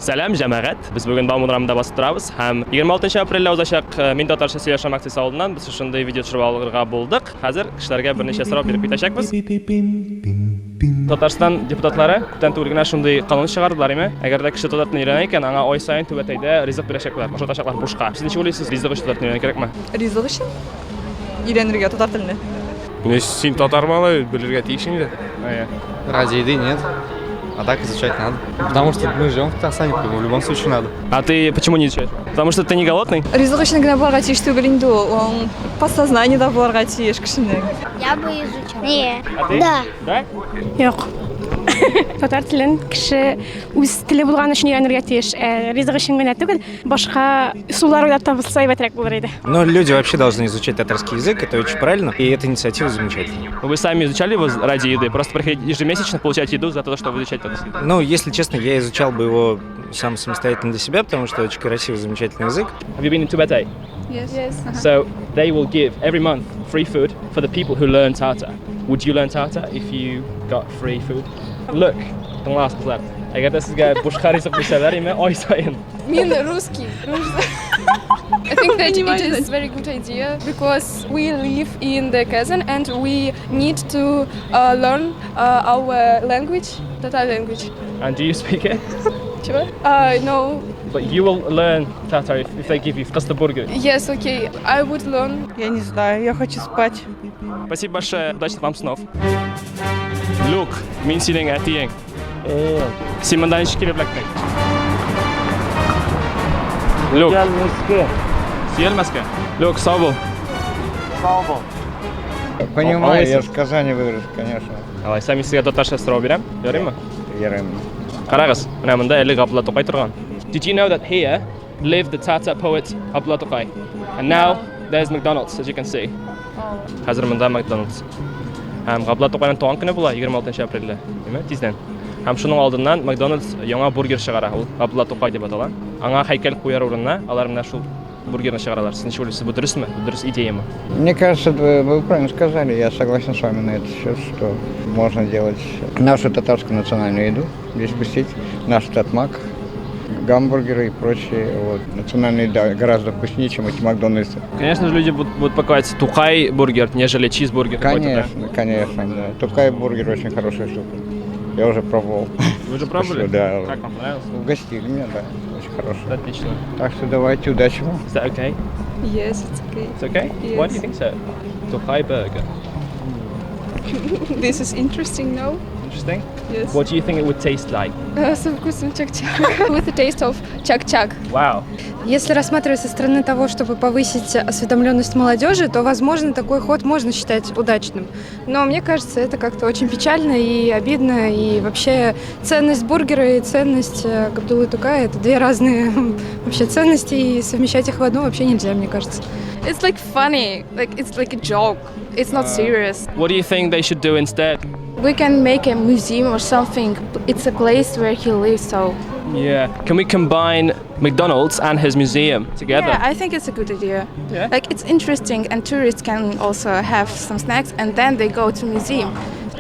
Салам, җәмәгать. Без бүген Бауман урамында басып торабыз һәм 26 апрельдә узачак Мин татарча сөйләшәм акциясе алдыннан без шундый видео төшереп алырга булдык. Хәзер кешеләргә берничә сорау биреп китәчәкбез. Татарстан депутатлары күптән түгел генә шундый канун чыгардылар име? Әгәр дә кеше татар телен өйрәнә икән, аңа ай сайын түбәтәйдә ризык бирәчәкләр. Башатачаклар бушка. Сез ничә уйлыйсыз, ризык өчен татар телен өйрәнергә кирәкме? Ризык өчен? Өйрәнергә татар телене. Син татар малы, белергә тиеш инде. Ради еды нет. А так изучать надо. Потому что мы живем в Казахстане, в любом случае надо. А ты почему не изучаешь? Потому что ты не голодный? Ризык өчен генә булырга тиеш түгел инде ул. Подсознаниедә булырга тиеш кешенең. Я бы изучала. Не. А ты? Да. Да? Юк. Татар телен кеше үз теле булган өчен өйрәнергә тиеш. Ризык өчен генә түгел, башка усуллар уйлап табылса әйбәтрәк булыр иде. Но люди вообще должны изучать татарский язык, это очень правильно, и эта инициатива замечательная. Вы сами изучали его ради еды? Просто приходите ежемесячно получать еду за то, что вы изучаете татарский язык? Ну, если честно, я изучал бы его сам самостоятельно для себя, потому что очень красивый, замечательный язык. Have you been in Tibet? Yes. So they will give every month free food for the people who learn Tatar. Would you learn Tatar if you got free food? Look, тыңлаңыз кызлар. Әгәр дә сезгә бушка ризык бирсәләр име ай сайын. Мин русский. I think that it is a very good idea because we live in the Kazan and we need to learn our language, Tatar language. And do you speak it? Чего? No. But you will learn Tatar if they give you кысты бургер. Yes, okay. I would learn. Я не знаю, я хочу спать. Спасибо большое. Удачных вам снов. Look, мин синең әтиең. Син монда ничек килеп эләктең? Look. Сөйләмәскә. Look, сау бул. Понимаю, я с Казани вырос, конечно. Алай, сами сезгә татарча сорау бирәм. Ярыймы? Ярым. Карагыз, менә монда әле Габдулла Тукай торган. Did you know that here lived the Tatar poet Abdullah Tokay? And now there's McDonald's, as you can see. Хәзер монда McDonald's. Һәм Габдулла Тукайның туган көне була 26 апрельдә, димәк, тиздән. Һәм шуның алдыннан McDonald's яңа бургер чыгара, ул Габдулла Тукай дип атала. Аңа һәйкәл куяр урынына алар менә шул бургерны чыгаралар. Сез ничек уйлыйсыз, бу дөресме? Бу дөрес идеямы? Мне кажется, вы правильно сказали, я согласен с вами на этот счет, что можно делать нашу татарскую национальную еду, здесь пустить, наш татмак, гамбургеры и прочие. Вот. Национальные еда гораздо вкуснее, чем эти Макдональдсы. Конечно же, люди будут покупать Тукай бургер, нежели чизбургер какой-то, да? Конечно, да. Тукай бургер очень хорошая штука. Я уже пробовал. Вы уже пробовали? Да. Как вам понравилось? Угостили меня, да. Очень хорошо. Отлично. Так что давайте, удачи вам. Is that okay? Yes, it's okay. It's okay? Yes. Why do you think so? Tokay burger. This is interesting, no? Interesting. Yes. What do you think it would taste like? Со вкусом чак-чак. With the taste of чак-чак. Wow. Если рассматривать со стороны того, чтобы повысить осведомленность молодежи, то, возможно, такой ход можно считать удачным. Но мне кажется, это как-то очень печально и обидно. И вообще ценность бургера и ценность Габдуллы Тукая – это две разные вообще ценности, и совмещать их в одну вообще нельзя, мне кажется. It's like funny, like it's like a joke. It's not serious. What do you think they should do instead? We can make a museum or something. It's a place where he lives, so. Yeah. Can we combine McDonald's and his museum together? Yeah, I think it's a good idea. Yeah? Like it's interesting, and tourists can also have some snacks, and then they go to museum.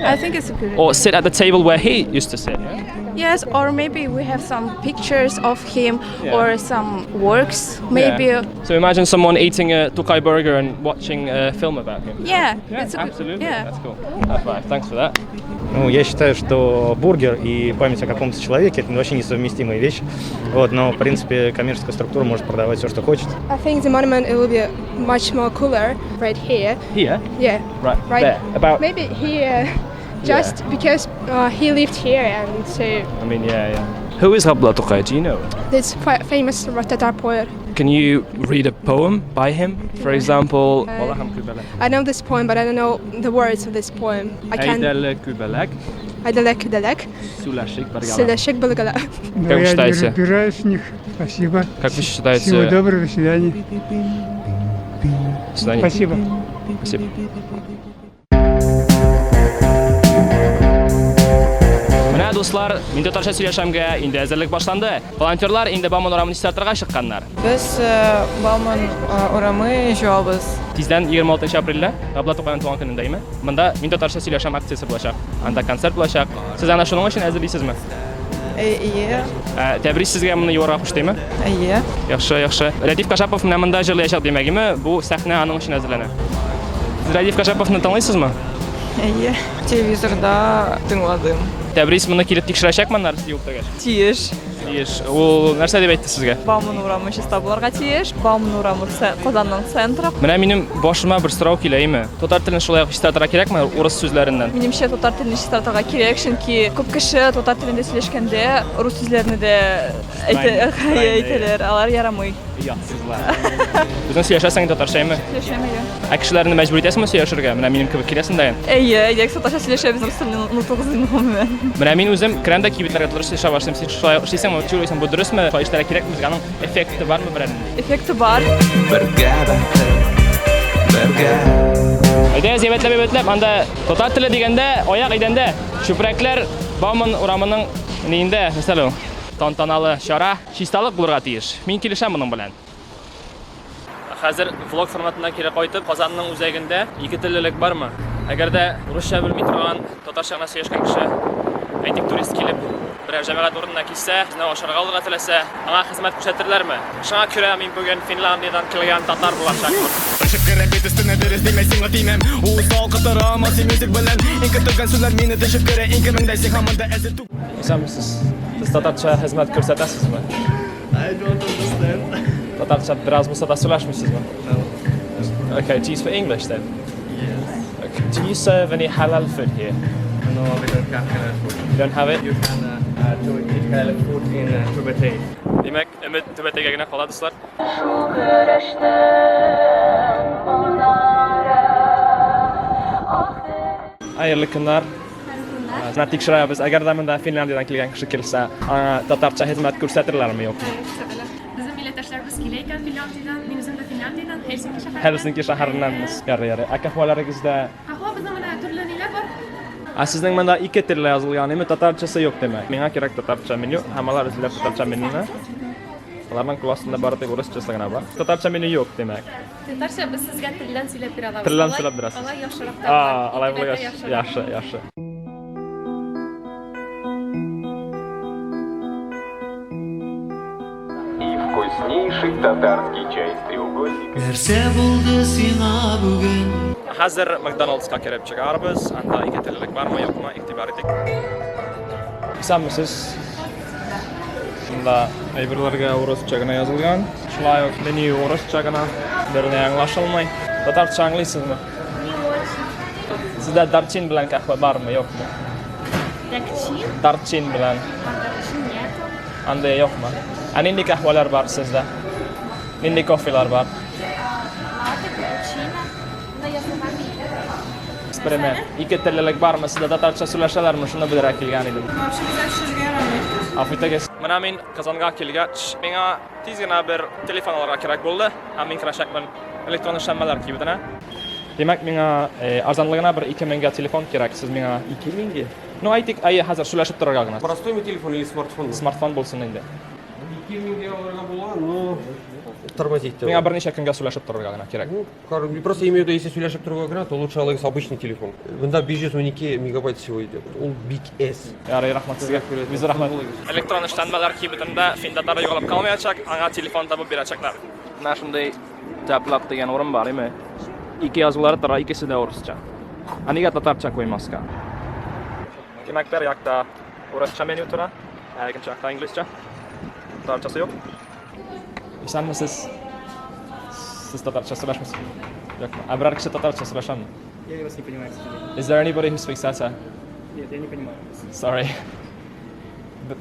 I think it's a good idea. Or sit at the table where he used to sit? Yes, or maybe we have some pictures of him Yeah. or some works. Maybe. Yeah. So imagine someone eating a Tokay burger and watching a film about him. Yeah, Yeah, it's a good. absolutely. Yeah. That's cool. High five. Thanks for that. Ну, я считаю, что бургер и память о каком-то человеке – это вообще несовместимые вещи. Вот, но, в принципе, коммерческая структура может продавать все, что хочет. I think the monument it will be much more cooler right here. Here? Yeah, Right. right. There. About. Maybe here, just because he lived here, and so I mean, yeah. Who is Gabdullah Tokay? Do you know? this quite famous Tatar poet. Can you read a poem by him? For example, I know this poem, but I don't know the words of this poem. I can. Айдалек кудалек, селешек балгала. Как вы считаете? Разбираюсь в них. Спасибо. Как вы считаете? Всего доброго, до свидания. До свидания. Спасибо. Спасибо. Менә дуслар, мин татарча сөйләшәмгә инде әзерлек башланды. Волонтерлар инде Бауман урамын истәтергә чыкканнар. Без Бауман урамы җавабыз. Тиздән 26 апрельдә Габдулла Тукайның туган көнендәме? Монда мин татарча сөйләшәм акциясе булачак. Анда концерт булачак. Сез ана шуның өчен әзерлисезме? Iya. Təbriz sizə bunu yorğa xoşdayımı? Iya. Yaxşı. Radif Qaşapov mənə məndə jırlayacaq deməyimi, bu səhnə onun üçün hazırlanır. Siz Radif Qaşapov'u tanıysınızmı? Iya. Televizorda tыңладым. Təbriz bunu kilib tekşirəcəkmənlər yoxda gəl. Тиеш. Ул нәрсә дип әйтте сезгә? Бауман урамы чиста булырга тиеш. Бауман урамы Казанның центры. Менә минем башыма бер сорау киләме? Татар телен шулай чистартырга кирәкме урыс сүзләреннән? Минемчә татар телен чистартырга кирәк, чөнки күп кеше татар телендә сөйләшкәндә рус сүзләрне дә әйтәләр, алар ярамый. Үзең сөйләшәсең татарчамы? Сөйләшәмәгән. Ә кешеләрне мәҗбүр итәсеңме сөйләшергә? Менә минем кебек киләсең дә. Әйе, татарча сөйләшәбез, рус телен онытыгыз инде. Менә мин үзем крәндә кибетләргә туры сөйләшә башлыйм. Сөйләсәң, бу дөресме? Файштара кирәкме? Аның эффекты бармы берәр? Эффекты бар. Әйдә, зәбәтләп, анда татар теле дигәндә, аяк идәндә, чүпрәкләр Бауман урамының нинде, мәсәлән, тантаналы чара, чисталык булырга тиеш. Мин килешәм моның белән. Хәзер влог форматына кире кайтып, Казанның үзәгендә ике теллелек бармы? Әгәр дә русча белми торган, татарча гына сөйләшкән кеше, әйтик турист килеп, берәр җәмәгать урынына килсә, безне ашарга алырга теләсә, аңа хезмәт күрсәтерләрме? Шуңа күрә мин бүген Финляндиядән килгән татар булачакмын. Siz tatarcha xizmat ko'rsatasizmi? I don't understand. Tatarcha biraz bulsa da söyleşmişsizmi? Okay, do you speak English then? Yes. Okay. Do you serve any halal food here? No, we don't have halal food. You don't have it? You can to eat halal food in Tibet. Demek ümit Tibet'e gene kaladıslar. Hayırlı günler. Sizə tekşirəmiz. Əgər də məndə Finlandiyadan kilgən kişi kilsə, tatarça xidmət göstərirlərmi yoxmu? Bizim millətdaşlarımız kiləyən Finlandiyadan, bizim də Finlandiyadan, Helsinki şəhərindən. Helsinki şəhərindənmiz. Yarı. Əhvalarınızda Ahva bizim də türlü nələr var? Sizin məndə iki dillə yazılğanımı tatarçası yox demək. Mənə kərək tatarça menü, həmələr üzrə tatarça menünə. Onların klasında barı tek rusçası gana var. Tatarça menü yox demək. Tatarça biz sizə tildən söyləb bir adam. Tildən söyləb biraz. Alay yaxşıraq. Alay bu yaxşı. И вкуснейший татарский чай с треугольником. Hazır McDonald's'a kirib chiqarmiz. Anda ikki tillik barmi yo'qmi? E'tibor eting. Isanmisiz? Shunda aybirlarga o'rischa yozilgan. Shulay menyu o'rischa birini anglashilmay. Tatarcha anglaysizmi? Sizda darchin bilan qahva barmi yo'qmi? Darchin bilan. Anda yo'qmi? Anindi qahvalar bor sizda. Nindi kofelar bor. Eksperiment. İki tillik barmı? Sizda tatarcha söylәшәләрме? Шуны белергә килгән идем. Афитагез. Менә мин Казанга килгәч, миңа тиз генә бер телефон алырга кирәк булды. Һәм мин керәчәкмен электрон эшләнмәләр кибетенә. Демәк, миңа арзанлыгына бер 2000 телефон кирәк. Сез миңа 2000? Ну, әйтик, хәзер сөйләшеп торырга гына. Простой телефон или смартфон? Смартфон булсын инде. 2000 алырга була, но тормозить. Миңа берничә көнгә сөйләшеп торырга гына кирәк. Просто имею в виду, если сөйләшеп торырга гына, то лучше алыгыз обычный телефон. Бунда 512 мегабайт всего идет. Он Big S. Ярый, рәхмәт сезгә. Biz рәхмәт. Электрон эшләнмәләр кибетендә Финдатар югалып калмаячак, аңа телефон табып бирәчәкләр. Менә шундый таплак дигән урын бар име? Ике язулары тора, икесе дә урысча. А нигә татарча куймаска? Демәк, бер якта урысча меню тора, икенче якта инглизчә. Татарчасы юк. Исәнмесез? Siz tatarcha söylәшмисез? Yo'qmi? А biror kishi tatarcha söylәшәме? Я вас не понимаю, к сожалению. Is there anybody who speaks Tata? Нет, я не понимаю. Sorry.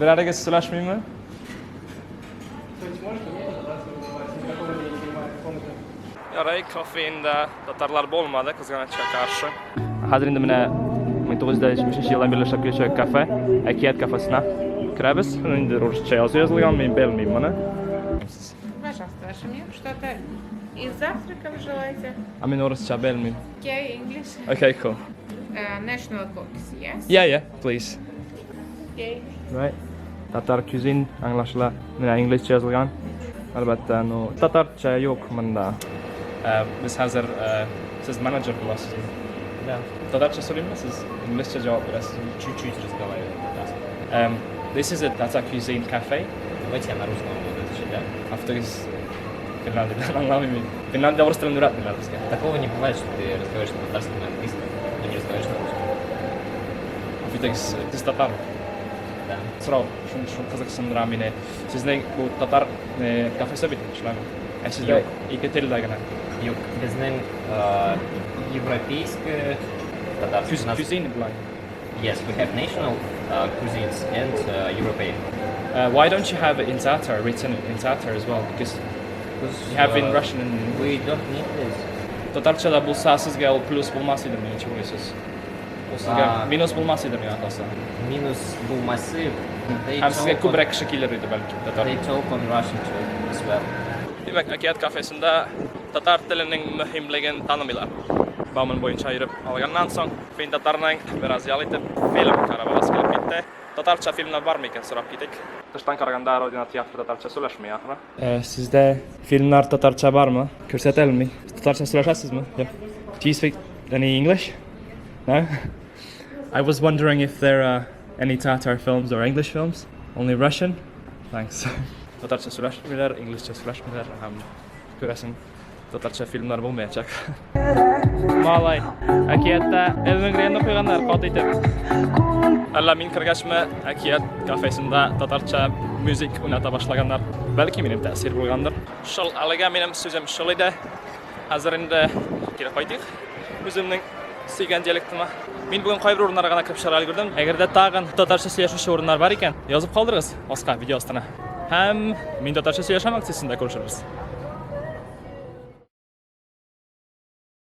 Birortagis söylәшмимме? Кто-нибудь может? Нет, никакого я не понимаю, какому-то. Ярый, kafeində tatarlar bo'lmadi, qizg'anchiqqa qarshi. Hozir endi mana 1975-yildan birlashib kelgan kafe, Akiyat kafesina kiramiz. Endi ruscha yozilgan, men bilmayman buni. Пожалуйста, ваше меню. Что-то из завтраков желаете? I mean, ruscha bilmayman. Okay, English. Okay, cool. National cooks, yes? Yeah, please. Okay. Right. Tatar cuisine anglashla, mana inglizcha yozilgan. Albatta, no tatarcha yo'q bunda. Biz hozir siz manager bo'lasizmi? Да. Tatarcha so'raymi? Siz inglizcha javob berasiz. Чуть-чуть разговариваю. This is a Tatar cuisine cafe. Давайте я на русском буду читать. А кто из Финляндии? Финляндия просто не рад на русском. Такого не бывает, что ты разговариваешь на татарском и на английском, но не разговариваешь на русском. Ты из татар? Да. Сразу, что Казахстан рамине. Sizning bu татар кафесы бит шлага. А sizde ике телдагына. Юг. Bizning европейское татарское. Cuisine блай. Yes, we have national cuisines and European. Why don't you have it in Tatar, written in Tatar as well? Because you have in Russian and We don't need this. Tatarchada bulsa sizga ol plus bulmas idi men chugaysiz. O sizga minus bulmas idi men aslında. Minus bulması. Hem sizga ko'proq kishi kelar edi balki Tatar. They talk on Russian too as well. Demek Akiyat kafesinde Tatar tilinin mühimligini tanımıyorlar. Bağımın boyunca ayırıp algandan soň ben Tatarning biraz yalıytып film karabalas kelip ketdi. Tatarcha filmler var mı ekan so'rab ketik. Dışdan qaraganda Rodina teatri Tatarcha söylashmayapmi, axir. Sizde filmler Tatarcha barmı? Ko'rsatilmi? Tatarcha söylashasizmi? Yep. Do you speak any English? No? I was wondering if there are any Tatar films or English films. Only Russian? Thanks. Tatarcha söylashmaylar, Inglizcha söylashmaylar. Ham ko'rasin. Tatarcha filmler bo'lmayacak. Malay, Akiyatda elmingni qo'yganlar qotiydi. Alla men kirgachmi Akiyat kafesinde Tatarcha müzik oynata boshlaganlar. Balki mening ta'sir bo'lgandir. Shol alaga mening so'zim shol edi. Hozir endi kelib qaytdik. O'zimning sevgan dialektimni. Men bugun qaysi o'rinlarga gana kirib shara ulgurdim. Agarda tag'in Tatarcha сөйләшүче o'rinlar bor ekan, yozib qoldirasiz ostga video ostına. Hem men Tatarcha сөйләшәм aksesinde ko'rishamiz.